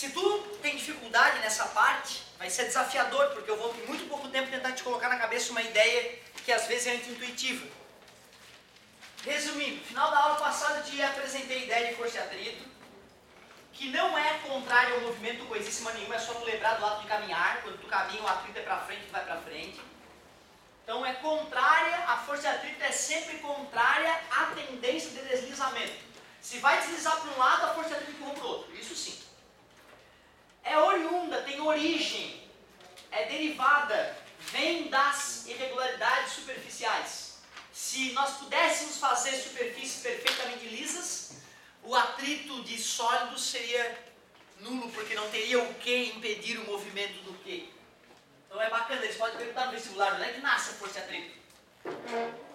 Se tu tem dificuldade nessa parte, vai ser desafiador, porque eu vou em muito pouco tempo tentar te colocar na cabeça uma ideia que às vezes é anti-intuitiva. Resumindo, no final da aula passada eu te apresentei a ideia de força e atrito, que não é contrário ao movimento coisíssima nenhuma, é só tu lembrar do ato de caminhar. Quando tu caminha, o atrito é para frente, tu vai para frente. Então é contrária, a força de atrito é sempre contrária à tendência de deslizamento. Se vai deslizar para um lado, a força de atrito empurra para o outro, isso sim. É oriunda, tem origem, é derivada, vem das irregularidades superficiais. Se nós pudéssemos fazer superfícies perfeitamente lisas, o atrito de sólidos seria nulo, porque não teria o que impedir o movimento do que. Então é bacana, eles podem perguntar no vestibular, onde é que nasce a força de atrito?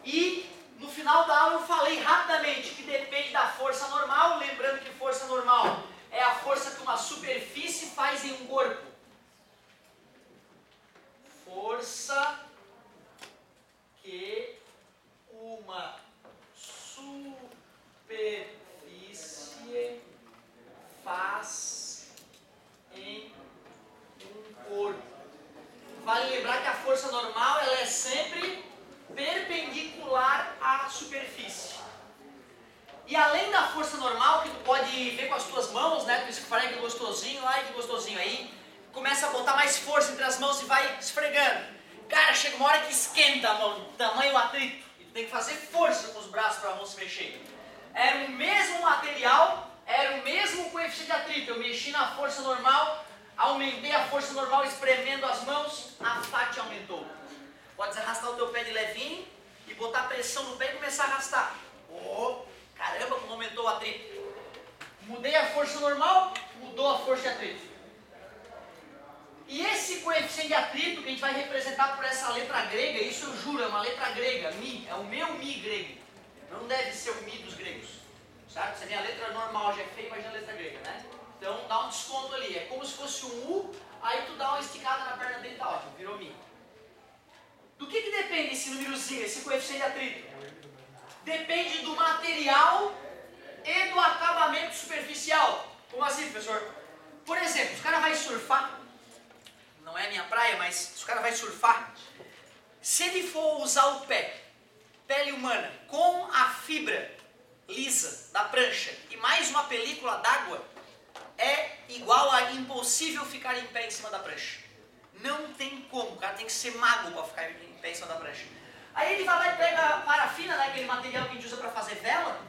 E no final da aula eu falei rapidamente que depende da força normal, lembrando que força normal é a força que uma superfície faz em um corpo. Força que uma superfície faz em um corpo. Vale lembrar que a força normal ela é sempre perpendicular à superfície. E além da força normal, que tu pode ver com as tuas mãos, né? Tu esfrega gostosinho, ai que gostosinho aí, começa a botar mais força entre as mãos e vai esfregando. Cara, chega uma hora que esquenta a mão, tamanho atrito, e tu tem que fazer força com os braços para a mão se mexer. Era o mesmo material, era o mesmo coeficiente de atrito, eu mexi na força normal, aumentei a força normal espremendo as mãos, a FAT aumentou. Pode arrastar o teu pé de levinho e botar pressão no pé e começar a arrastar. Oh, caramba, como aumentou o atrito. Mudei a força normal, mudou a força de atrito. E esse coeficiente de atrito que a gente vai representar por essa letra grega, isso eu juro, é uma letra grega, Mi, é o meu Mi grego. Não deve ser o Mi dos gregos, certo? Se a minha letra normal já é feia, imagina a letra grega, né? Então dá um desconto ali, é como se fosse um U, aí tu dá uma esticada na perna dele, tá ótimo, virou Mi. Do que depende esse númerozinho, esse coeficiente de atrito? Depende do material e do acabamento superficial. Como assim, professor? Por exemplo, se o cara vai surfar, não é minha praia, mas se o cara vai surfar, se ele for usar o pé, pele humana, com a fibra lisa da prancha e mais uma película d'água, é igual a impossível ficar em pé em cima da prancha. Não tem como, o cara tem que ser mago para ficar em pé em cima da prancha. Aí ele vai lá e pega a parafina, né, aquele material que a gente usa para fazer vela,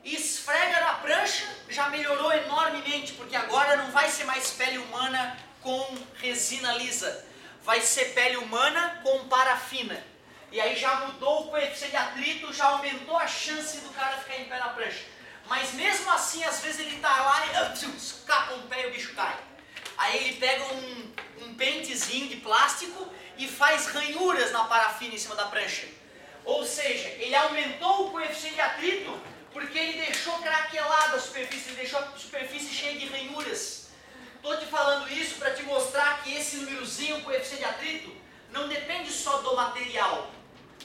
e esfrega na prancha, já melhorou enormemente, porque agora não vai ser mais pele humana com resina lisa, vai ser pele humana com parafina. E aí já mudou o coeficiente de atrito, já aumentou a chance do cara ficar em pé na prancha. Mas mesmo assim, às vezes ele está lá e escapa um pé e o bicho cai. Aí ele pega um pentezinho de plástico e faz ranhuras na parafina em cima da prancha. Ou seja, ele aumentou o coeficiente de atrito porque ele deixou craquelada a superfície, ele deixou a superfície cheia de ranhuras. Estou te falando isso para te mostrar que esse númerozinho, o coeficiente de atrito, não depende só do material.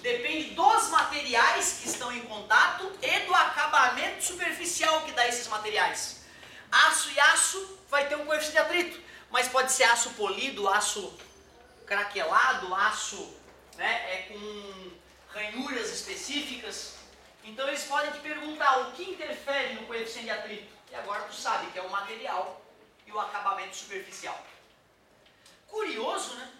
Depende dos materiais que estão em contato e do acabamento superficial que dá esses materiais. Aço e aço vai ter um coeficiente de atrito, mas pode ser aço polido, aço craquelado, aço, né, com ranhuras específicas. Então eles podem te perguntar o que interfere no coeficiente de atrito. E agora tu sabe que é o material e o acabamento superficial. Curioso, né?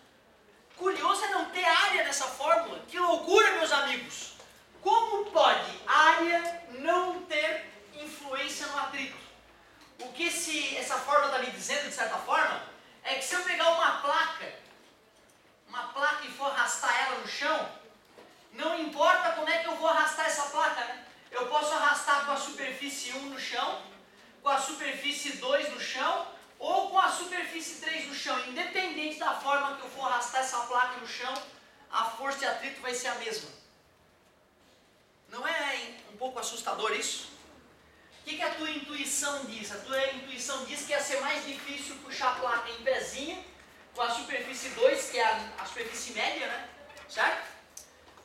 Curioso é não ter área nessa fórmula. Que loucura, meus amigos! Como pode área não ter influência no atrito? O que essa fórmula está me dizendo, de certa forma, é que se eu pegar uma placa e for arrastar ela no chão, não importa como é que eu vou arrastar essa placa, né? Eu posso arrastar com a superfície 1 no chão, com a superfície 2 no chão, ou com a superfície 3 no chão. Independente da forma que eu for arrastar essa placa no chão, a força de atrito vai ser a mesma. Não é um pouco assustador isso? O que a tua intuição diz? A tua intuição diz que ia ser mais difícil puxar a placa em pezinha, com a superfície 2, que é a superfície média, né? Certo?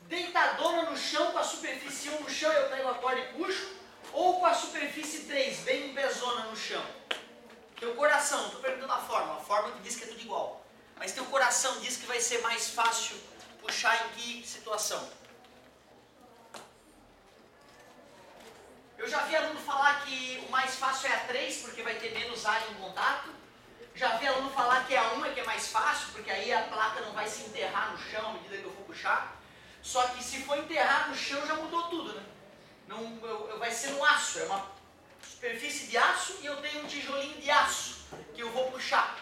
Deitadona no chão, com a superfície 1 no chão, eu pego a corda e puxo, ou com a superfície 3, bem em pezona no chão. O Teu coração, estou perguntando a forma que diz que é tudo igual. Mas teu coração diz que vai ser mais fácil puxar em que situação? Eu já vi aluno falar que o mais fácil é a 3, porque vai ter menos área em contato. Já vi aluno falar que a 1 é que é mais fácil, porque aí a placa não vai se enterrar no chão à medida que eu for puxar. Só que se for enterrar no chão já mudou tudo, né? Não, vai ser no aço, é uma superfície de aço e eu tenho um tijolinho de aço que eu vou puxar.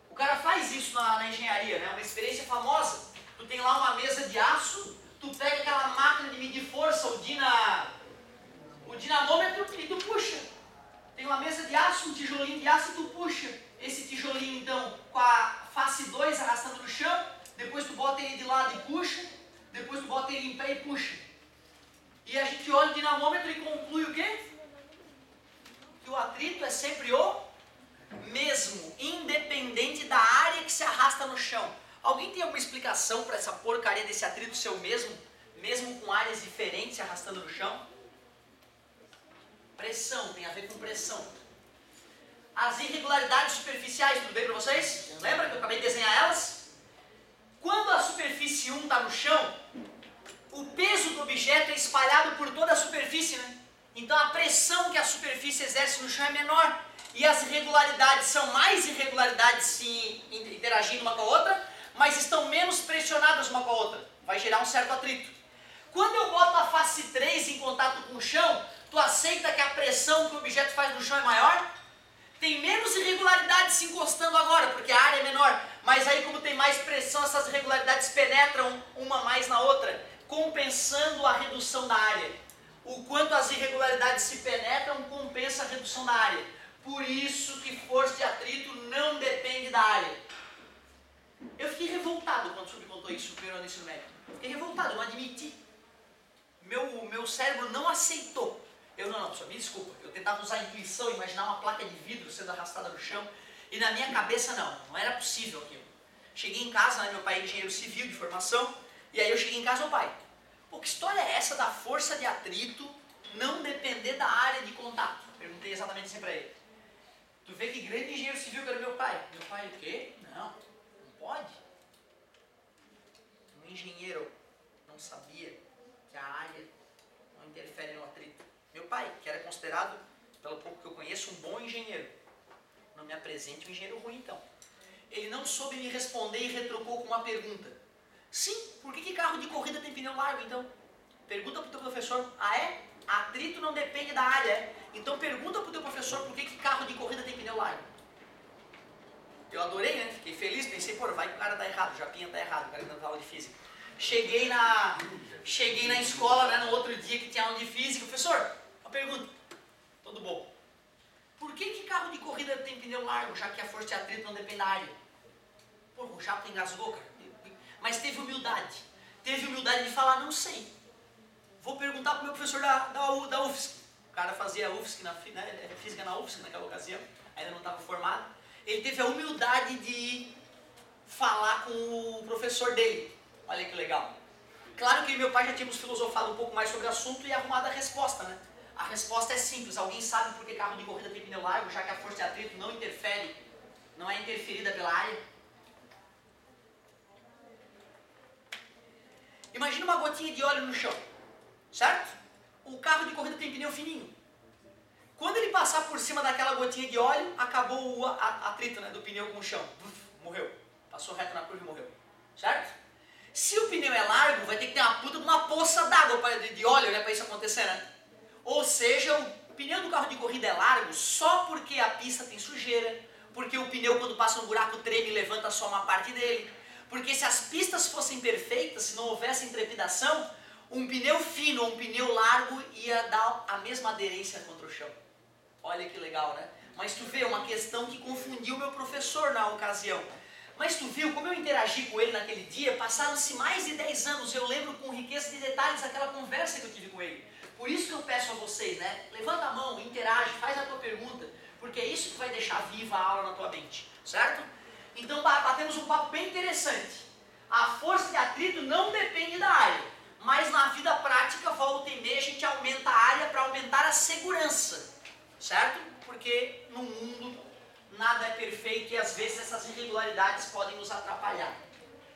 O cara faz isso na engenharia, né? Uma experiência famosa. Tu tem lá uma mesa de aço, tu pega aquela máquina de medir força, o dinamômetro, e tu puxa. Tem uma mesa de aço, um tijolinho de aço e tu puxa esse tijolinho então com a face 2 arrastando no chão, depois tu bota ele de lado e puxa, depois tu bota ele em pé e puxa. E a gente olha o dinamômetro e conclui o quê? Que o atrito é sempre o mesmo, independente da área que se arrasta no chão. Alguém tem alguma explicação para essa porcaria desse atrito ser o mesmo, mesmo com áreas diferentes se arrastando no chão? Pressão, tem a ver com pressão. As irregularidades superficiais, tudo bem para vocês? Lembra que eu acabei de desenhar elas? Quando a superfície 1 está no chão, o peso do objeto é espalhado por toda a superfície, né? Então a pressão que a superfície exerce no chão é menor. E as irregularidades são mais irregularidades se interagindo uma com a outra, mas estão menos pressionadas uma com a outra. Vai gerar um certo atrito. Quando eu boto a face 3 em contato com o chão, tu aceita que a pressão que o objeto faz no chão é maior? Tem menos irregularidades se encostando agora, porque a área é menor. Mas aí, como tem mais pressão, essas irregularidades penetram uma mais na outra, compensando a redução da área. O quanto as irregularidades se penetram, compensa a redução da área. Por isso que força de atrito não depende da área. Eu fiquei revoltado quando o senhor me contou isso no primeiro ano do ensino médio. Fiquei revoltado, eu não admiti. Meu cérebro não aceitou. Não, professor, me desculpa. Eu tentava usar a intuição, imaginar uma placa de vidro sendo arrastada no chão. E na minha cabeça, não era possível aquilo. Cheguei em casa, né, meu pai é engenheiro civil de formação. E aí eu cheguei em casa, meu pai, pô, que história é essa da força de atrito não depender da área de contato? Perguntei exatamente assim pra ele. Tu vê que grande engenheiro civil que era meu pai. Meu pai, o quê? Não pode. Um engenheiro não sabia que a área não interfere no atrito. Meu pai, que era considerado, pelo pouco que eu conheço, um bom engenheiro. Não me apresente um engenheiro ruim, então. Ele não soube me responder e retrucou com uma pergunta. Sim, por que carro de corrida tem pneu largo, então? Pergunta para o teu professor. Ah, é? Atrito não depende da área, é? Então pergunta para o teu professor por que carro de corrida tem pneu largo. Eu adorei, né? Fiquei feliz, pensei, pô, vai que o cara tá errado, o Japinha tá errado, o cara dando aula de física. Cheguei na escola, né, no outro dia que tinha aula de física. Professor, uma pergunta. Tudo bom. Por que carro de corrida tem pneu largo, já que a força de atrito não depende da área? Pô, o Japa engasgou, cara. Mas teve humildade. Teve humildade de falar, não sei. Vou perguntar para o meu professor da UFSC. O cara fazia UFSC, física na UFSC naquela ocasião, ainda não estava formado. Ele teve a humildade de falar com o professor dele. Olha que legal. Claro que meu pai já tínhamos filosofado um pouco mais sobre o assunto e arrumado a resposta, né? A resposta é simples. Alguém sabe por que carro de corrida tem pneu largo, já que a força de atrito não interfere, não é interferida pela área? Imagina uma gotinha de óleo no chão, certo? O carro de corrida tem pneu fininho. Quando ele passar por cima daquela gotinha de óleo, acabou o atrito, né, do pneu com o chão. Morreu. Passou reto na curva e morreu. Certo? Se o pneu é largo, vai ter que ter uma puta de uma poça d'água de óleo, né, para isso acontecer, né? Ou seja, o pneu do carro de corrida é largo só porque a pista tem sujeira, porque o pneu quando passa um buraco treme e levanta só uma parte dele. Porque se as pistas fossem perfeitas, se não houvesse trepidação, um pneu fino ou um pneu largo ia dar a mesma aderência contra o chão. Olha que legal, né? Mas tu vê, uma questão que confundiu meu professor na ocasião. Mas tu viu, como eu interagi com ele naquele dia, passaram-se mais de 10 anos, eu lembro com riqueza de detalhes aquela conversa que eu tive com ele. Por isso que eu peço a vocês, né? Levanta a mão, interage, faz a tua pergunta, porque é isso que vai deixar viva a aula na tua mente, certo? Então batemos um papo bem interessante. A força de atrito não depende da área, mas na vida prática, volta e meia, a gente aumenta a área para aumentar a segurança, certo? Porque no mundo nada é perfeito e às vezes essas irregularidades podem nos atrapalhar.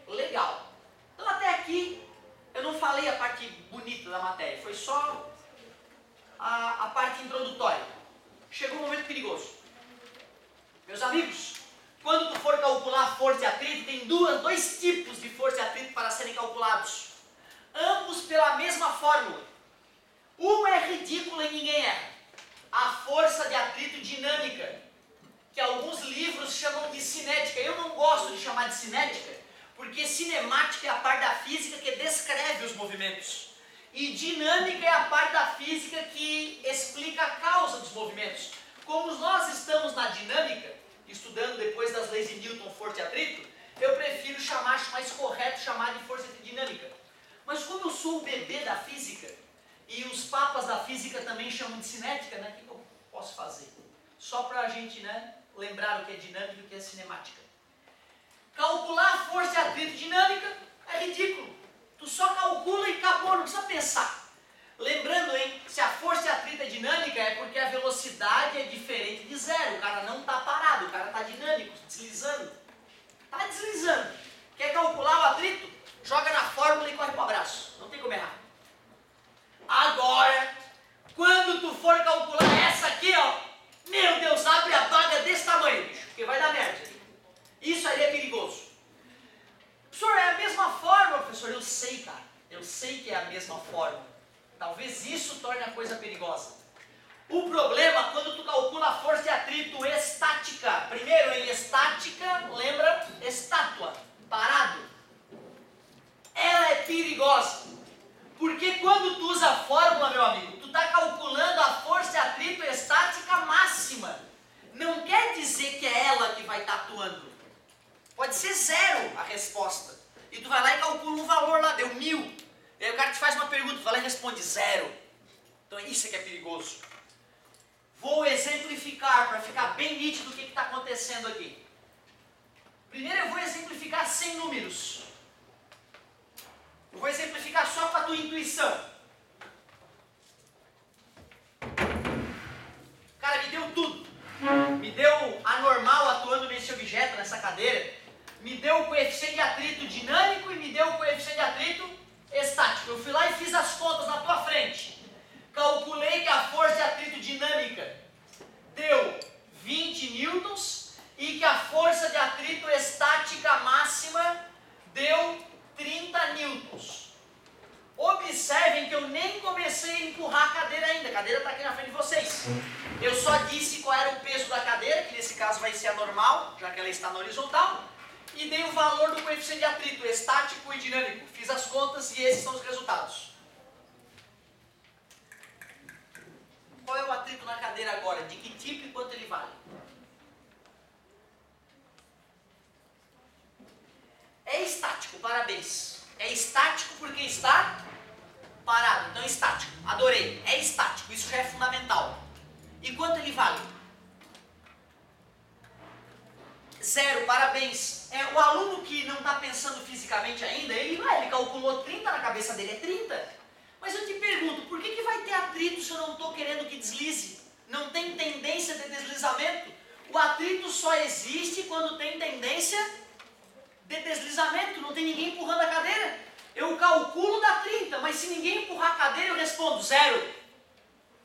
Legal. Então até aqui eu não falei a parte bonita da matéria, foi só a parte introdutória. Chegou um momento perigoso. Meus amigos, quando tu for calcular força e atrito, tem dois tipos de força e atrito para serem calculados. Ambos pela mesma fórmula. Uma é ridícula e ninguém erra. A força de atrito dinâmica, que alguns livros chamam de cinética. Eu não gosto de chamar de cinética, porque cinemática é a parte da física que descreve os movimentos. E dinâmica é a parte da física que explica a causa dos movimentos. Como nós estamos na dinâmica, estudando depois das leis de Newton, força e atrito, eu prefiro chamar, acho mais correto chamar de força dinâmica. Mas como eu sou o bebê da física, e os papas da física também chamam de cinética, né? O que eu posso fazer? Só para a gente, né, lembrar o que é dinâmica e o que é cinemática. Calcular a força e atrito dinâmica é ridículo. Tu só calcula e acabou, não precisa pensar. Lembrando, hein, se a força e atrito é dinâmica, é porque a velocidade é diferente de zero. O cara não está parado, o cara está dinâmico, deslizando. Está deslizando. Quer calcular o atrito? Joga na fórmula e corre para o abraço. Não tem como errar. Agora, quando tu for calcular essa aqui, ó, meu Deus, abre a baga desse tamanho, bicho, porque vai dar merda. Isso aí é perigoso. Professor, é a mesma fórmula, professor? Eu sei, cara. Eu sei que é a mesma fórmula. Talvez isso torne a coisa perigosa. O problema é quando tu calcula a força de atrito estática. Primeiro, em estática, lembra? Estátua, parado. Ela é perigosa. Porque quando tu usa a fórmula, meu amigo, tu está calculando a força de atrito estática máxima. Não quer dizer que é ela que vai estar atuando. Pode ser zero a resposta. E tu vai lá e calcula um valor lá, deu 1000. E aí o cara te faz uma pergunta, tu vai lá e responde zero. Então isso é que é perigoso. Vou exemplificar para ficar bem nítido o que está acontecendo aqui. Primeiro eu vou exemplificar sem números. Eu vou exemplificar só com a tua intuição. Cara, me deu tudo. Me deu a normal atuando nesse objeto, nessa cadeira. Me deu o coeficiente de atrito dinâmico e me deu o coeficiente de atrito estático. Eu fui lá e fiz as contas na tua frente. Calculei que a força de atrito dinâmica deu 20 newtons e que a força de atrito estática máxima deu 30 newtons. Observem que eu nem comecei a empurrar a cadeira ainda. A cadeira está aqui na frente de vocês. Eu só disse qual era o peso da cadeira, que nesse caso vai ser a normal, já que ela está na horizontal. E dei o valor do coeficiente de atrito estático e dinâmico. Fiz as contas e esses são os resultados. Qual é o atrito na cadeira agora? De que tipo e quanto ele vale? É estático, parabéns. É estático porque está parado, então é estático. Adorei, é estático, isso já é fundamental. E quanto ele vale? Zero, parabéns. O aluno que não está pensando fisicamente ainda, ele calculou 30 na cabeça dele, é 30. Mas eu te pergunto, por que vai ter atrito se eu não estou querendo que deslize? Não tem tendência de deslizamento? O atrito só existe quando tem tendência de deslizamento, não tem ninguém empurrando a cadeira. Eu calculo dá 30, mas se ninguém empurrar a cadeira, eu respondo zero.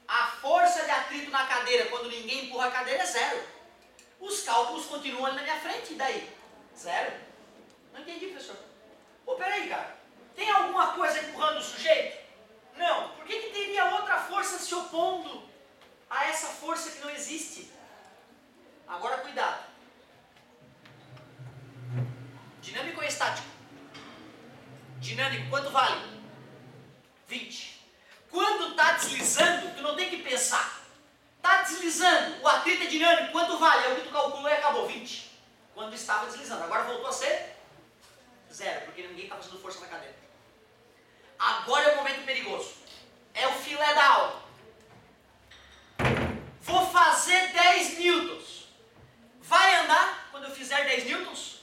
A força de atrito na cadeira, quando ninguém empurra a cadeira, é zero. Os cálculos continuam ali na minha frente, e daí? Zero. Não entendi, professor. Pô, peraí, cara. Tem alguma coisa empurrando o sujeito? Não. Por que teria outra força se opondo a essa força que não existe? Agora, cuidado. Dinâmico ou estático? Dinâmico, quanto vale? 20. Quando está deslizando, tu não tem que pensar. Está deslizando, o atrito é dinâmico, quanto vale? É o que tu calculou e acabou, 20. Quando estava deslizando. Agora voltou a ser zero, porque ninguém está fazendo força na cadeira. Agora é o momento perigoso. É o filé da aula. Vou fazer 10 newtons. Vai andar quando eu fizer 10 newtons?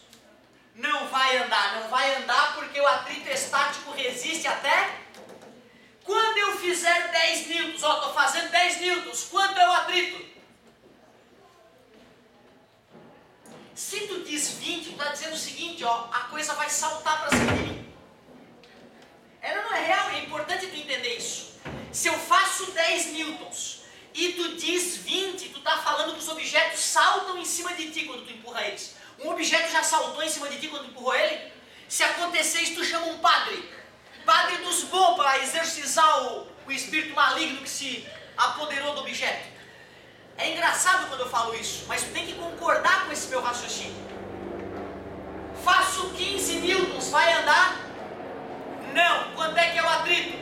Não vai andar. Não vai andar porque o atrito estático resiste até... Quando eu fizer 10 newtons, estou fazendo 10 newtons, quanto é o atrito? Se tu diz 20, tu está dizendo o seguinte, ó, a coisa vai saltar para cima de mim. Ela não é real, é importante tu entender isso. Se eu faço 10 newtons e tu diz 20, tu está falando que os objetos saltam em cima de ti quando tu empurra eles. Um objeto já saltou em cima de ti quando tu empurrou ele? Se acontecer isso, tu chama um padre. Padre dos bons para exorcizar o espírito maligno que se apoderou do objeto. É engraçado quando eu falo isso, mas tu tem que concordar com esse meu raciocínio. Faço 15 newtons, vai andar? Não. Quanto é que é o atrito?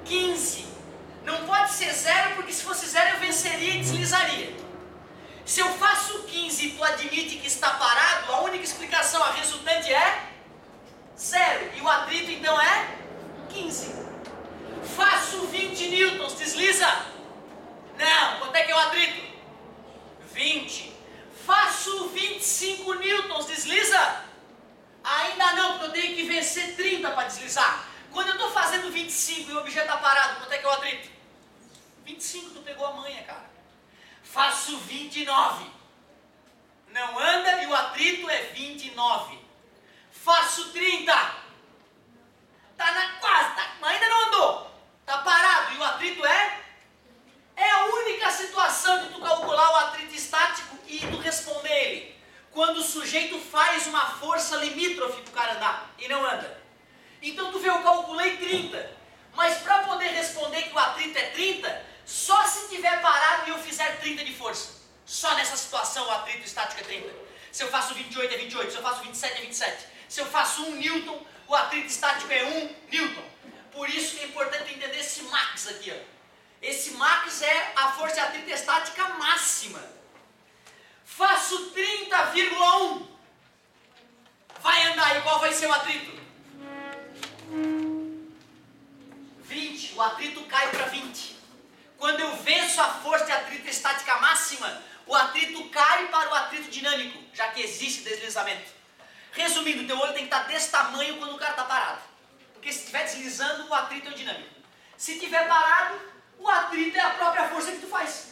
15. Não pode ser 0, porque se fosse 0 eu venceria e deslizaria. Se eu faço 15 e tu admite que está parado, a única explicação, a resultante é 0. E o atrito então é 15. Faço 20 newtons, desliza? Não. Quanto é que é o atrito? 20. Faço 25 newtons, desliza? Ainda não, porque eu tenho que vencer 30 para deslizar. Quando eu estou fazendo 25 e o objeto está parado, quanto é que é o atrito? 25, tu pegou a manha, cara. Faço 29. Não anda e o atrito é 29. Faço 30. Tá na quase, ainda não andou. Tá parado e o atrito é? É a única situação de tu calcular o atrito estático e tu responder ele. Quando o sujeito faz uma força limítrofe para o cara andar e não anda. Então tu vê, eu calculei 30. Mas para poder responder que o atrito é 30, só se tiver parado e eu fizer 30 de força. Só nessa situação o atrito estático é 30. Se eu faço 28 é 28, se eu faço 27 é 27. Se eu faço 1 newton, o atrito estático é 1 newton. Por isso que é importante entender esse max aqui, ó. Esse max é a força de atrito estática máxima. Faço 30,1. Vai andar e qual vai ser o atrito? 20. O atrito cai para 20. Quando eu venço a força de atrito estática máxima, o atrito cai para o atrito dinâmico, já que existe deslizamento. Resumindo, teu olho tem que estar desse tamanho quando o cara está parado. Porque se estiver deslizando, o atrito é o dinâmico. Se estiver parado, o atrito é a própria força que tu faz.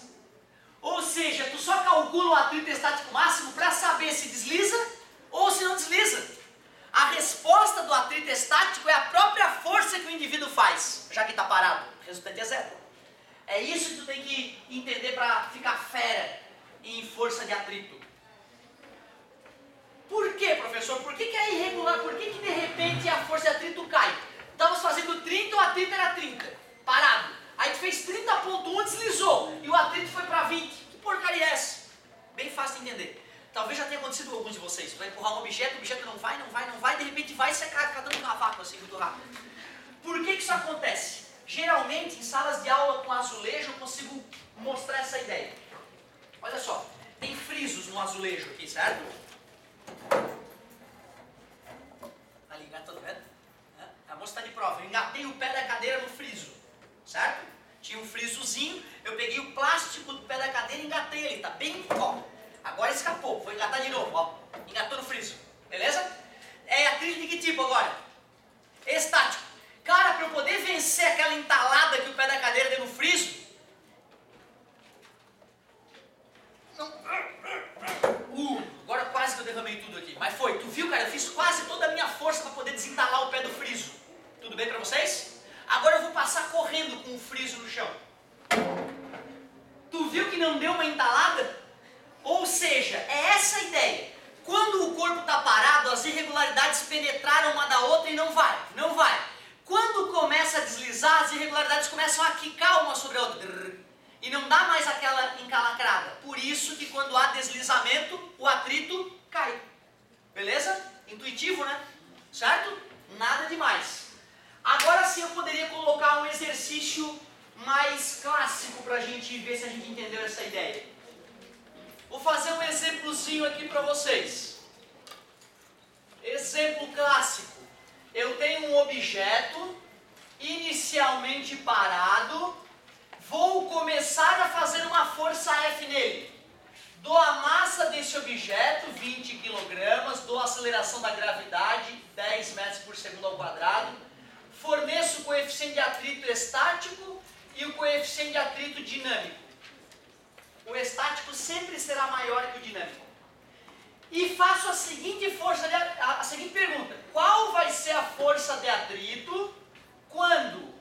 Ou seja, tu só calcula o atrito estático máximo para saber se desliza ou se não desliza. A resposta do atrito estático é a própria força que o indivíduo faz, já que está parado. O resultante é 0. É isso que tu tem que entender para ficar fera em força de atrito. Por que, professor? Por que é irregular? Por que de repente a força de atrito cai? Estavas fazendo 30, o atrito era 30, parado. Aí tu fez 30,1, deslizou, e o atrito foi para 20. Que porcaria é essa? Bem fácil de entender. Talvez já tenha acontecido com alguns de vocês. Vai empurrar um objeto, o objeto não vai, de repente vai e você acaba dando um cavaco assim, muito rápido. Por que isso acontece? Geralmente, em salas de aula com azulejo, eu consigo mostrar essa ideia. Olha só, tem frisos no azulejo aqui, certo? Ali, engatando, vendo? A moça está de prova. Eu engatei o pé da cadeira no friso, certo? Tinha um frisozinho, eu peguei o plástico do pé da cadeira e engatei ele, tá bem, ó. Agora escapou, vou engatar de novo, ó. Engatou no friso, beleza? É atrito de que tipo agora? Estático. Cara, para eu poder vencer aquela entalada que o pé da cadeira deu no friso, agora quase que eu derramei tudo aqui. Mas foi, tu viu, cara? Eu fiz quase toda a minha força para poder desentalar o pé do friso. Tudo bem para vocês? Agora eu vou passar correndo com o friso no chão. Tu viu que não deu uma entalada? Ou seja, é essa a ideia. Quando o corpo está parado, as irregularidades penetraram uma da outra e não vai. Quando começa a deslizar, as irregularidades começam a quicar uma sobre a outra. E não dá mais aquela encalacrada. Por isso que quando há deslizamento, o atrito cai. Beleza? Intuitivo, né? Certo? Nada demais. Agora sim eu poderia colocar um exercício mais clássico para a gente ver se a gente entendeu essa ideia. Vou fazer um exemplozinho aqui para vocês. Exemplo clássico. Eu tenho um objeto inicialmente parado. Vou começar a fazer uma força F nele. Dou a massa desse objeto, 20 kg, dou a aceleração da gravidade, 10 metros por segundo ao quadrado. Forneço o coeficiente de atrito estático e o coeficiente de atrito dinâmico. O estático sempre será maior que o dinâmico. e faço a seguinte a seguinte pergunta: qual vai ser a força de atrito quando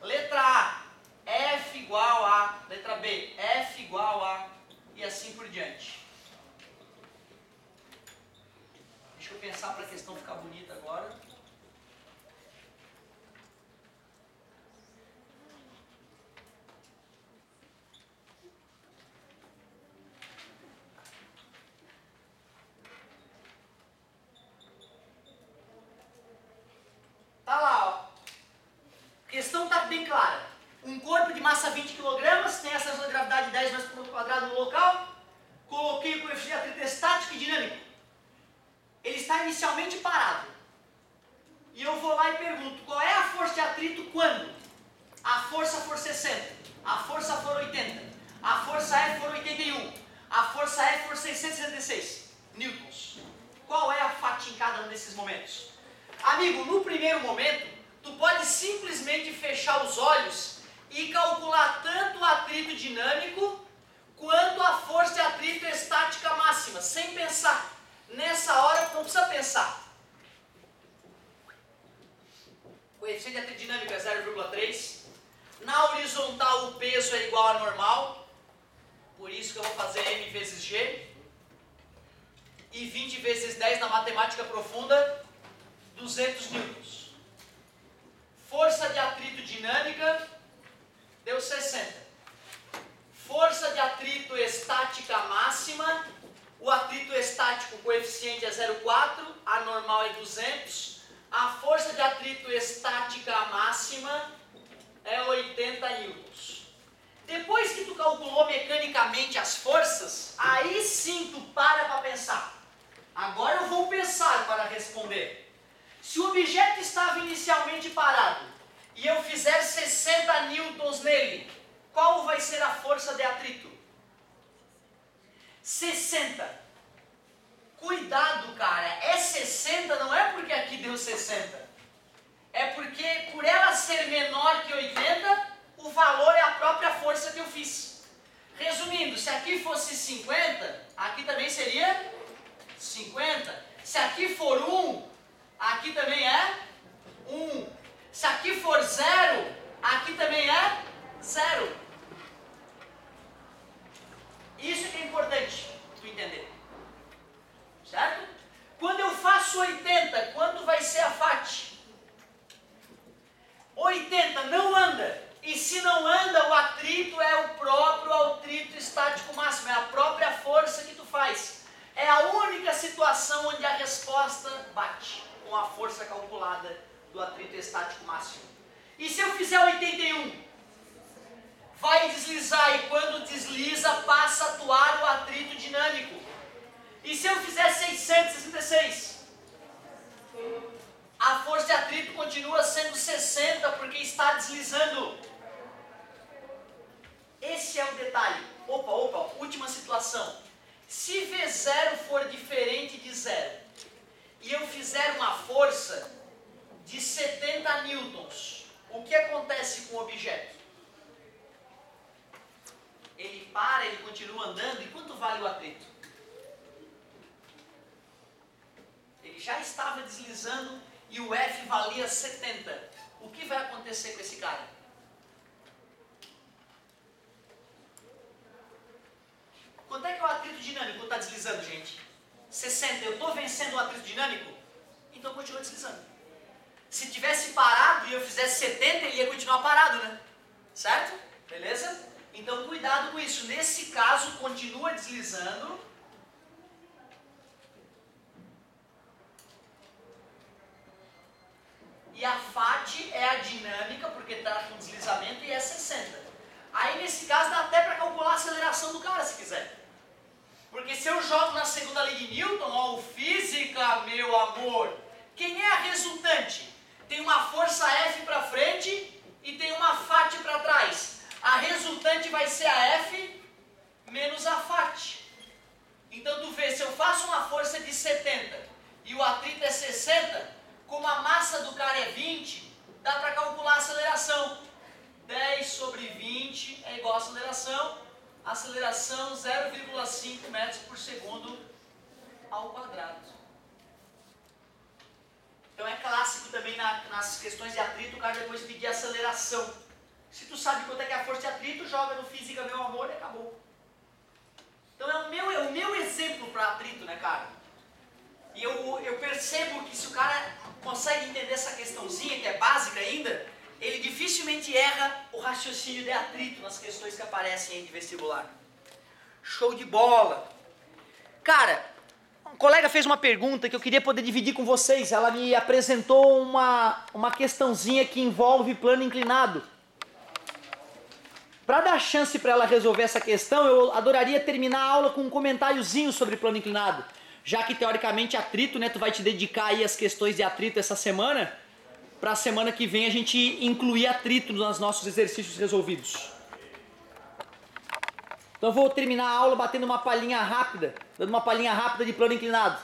letra A, F igual a, letra B, F igual a, e assim por diante. Deixa eu pensar para a questão ficar bonita agora. Tá lá, ó. A questão está bem clara. Um corpo de massa 20 kg tem essa de gravidade 10 metros por quadrado no local. Coloquei o coeficiente de atrito estático e dinâmico. Ele está inicialmente parado. E eu vou lá e pergunto, qual é a força de atrito quando a força for 60, a força for 80, a força F for 81, a força F for 666 newtons. Qual é a FAT em cada um desses momentos? Amigo, no primeiro momento, tu pode simplesmente fechar os olhos e calcular tanto o atrito dinâmico quanto a força de atrito estática máxima, sem pensar. Nessa hora, tu não precisa pensar. O coeficiente de atrito dinâmico é 0,3. Na horizontal, o peso é igual a normal. Por isso que eu vou fazer M vezes G. E 20 vezes 10 na matemática profunda, 200 newtons. Força de atrito dinâmica deu 60. Força de atrito estática máxima, o atrito estático, o coeficiente é 0,4, a normal é 200. A força de atrito estática máxima é 80 newtons. Depois que tu calculou mecanicamente as forças, aí sim tu para pensar. Agora eu vou pensar para responder. Se o objeto estava inicialmente parado e eu fizer 60 newtons nele, qual vai ser a força de atrito? 60. Cuidado, cara, é 60 não é porque aqui deu 60. É porque por ela ser menor que 80, o valor é a própria força que eu fiz. Resumindo, se aqui fosse 50, aqui também seria 50. Se aqui for 1, aqui também é 1. Se aqui for 0, aqui também é 0. Isso que é importante tu entender. Certo? Quando eu faço 80, quanto vai ser a FAT? 80 não anda. E se não anda, o atrito é o próprio atrito estático máximo. É a própria força que tu faz. É a única situação onde a resposta bate com a força calculada do atrito estático máximo. E se eu fizer 81? Vai deslizar e quando desliza passa a atuar o atrito dinâmico. E se eu fizer 666? A força de atrito continua sendo 60 porque está deslizando. Esse é o detalhe. Opa, última situação. Se V0 for diferente de 0 e eu fizer uma força de 70 newtons, o que acontece com o objeto? Ele para, ele continua andando, e quanto vale o atrito? Ele já estava deslizando e o F valia 70. O que vai acontecer com esse cara? Quanto é que é o atrito dinâmico quando está deslizando, gente? 60. Eu estou vencendo o atrito dinâmico? Então continua deslizando. Se tivesse parado e eu fizesse 70, ele ia continuar parado, né? Certo? Beleza? Então cuidado com isso. Nesse caso, continua deslizando. E a FAT é a dinâmica, porque está com deslizamento, e é 60. Aí nesse caso dá até para calcular a aceleração do cara, se quiser. Porque se eu jogo na segunda lei de Newton, ó, física, meu amor, quem é a resultante? Tem uma força F para frente e tem uma FAT para trás. A resultante vai ser a F menos a FAT. Então tu vê, se eu faço uma força de 70 e o atrito é 60, como a massa do cara é 20, dá para calcular a aceleração. 10 sobre 20 é igual a aceleração aceleração 0,5 metros por segundo ao quadrado. Então é clássico também nas questões de atrito, o cara depois pedir aceleração. Se tu sabe quanto é que é a força de atrito, joga no Física Meu Amor e acabou. Então é o meu exemplo para atrito, né, cara? E eu percebo que se o cara consegue entender essa questãozinha, que é básica ainda, ele dificilmente erra o raciocínio de atrito nas questões que aparecem aí de vestibular. Show de bola! Cara, um colega fez uma pergunta que eu queria poder dividir com vocês. Ela me apresentou uma questãozinha que envolve plano inclinado. Para dar chance para ela resolver essa questão, eu adoraria terminar a aula com um comentáriozinho sobre plano inclinado. Já que teoricamente atrito, né, tu vai te dedicar aí às questões de atrito essa semana, para a semana que vem a gente incluir atrito nos nossos exercícios resolvidos. Então eu vou terminar a aula batendo uma palhinha rápida, dando uma palhinha rápida de plano inclinado.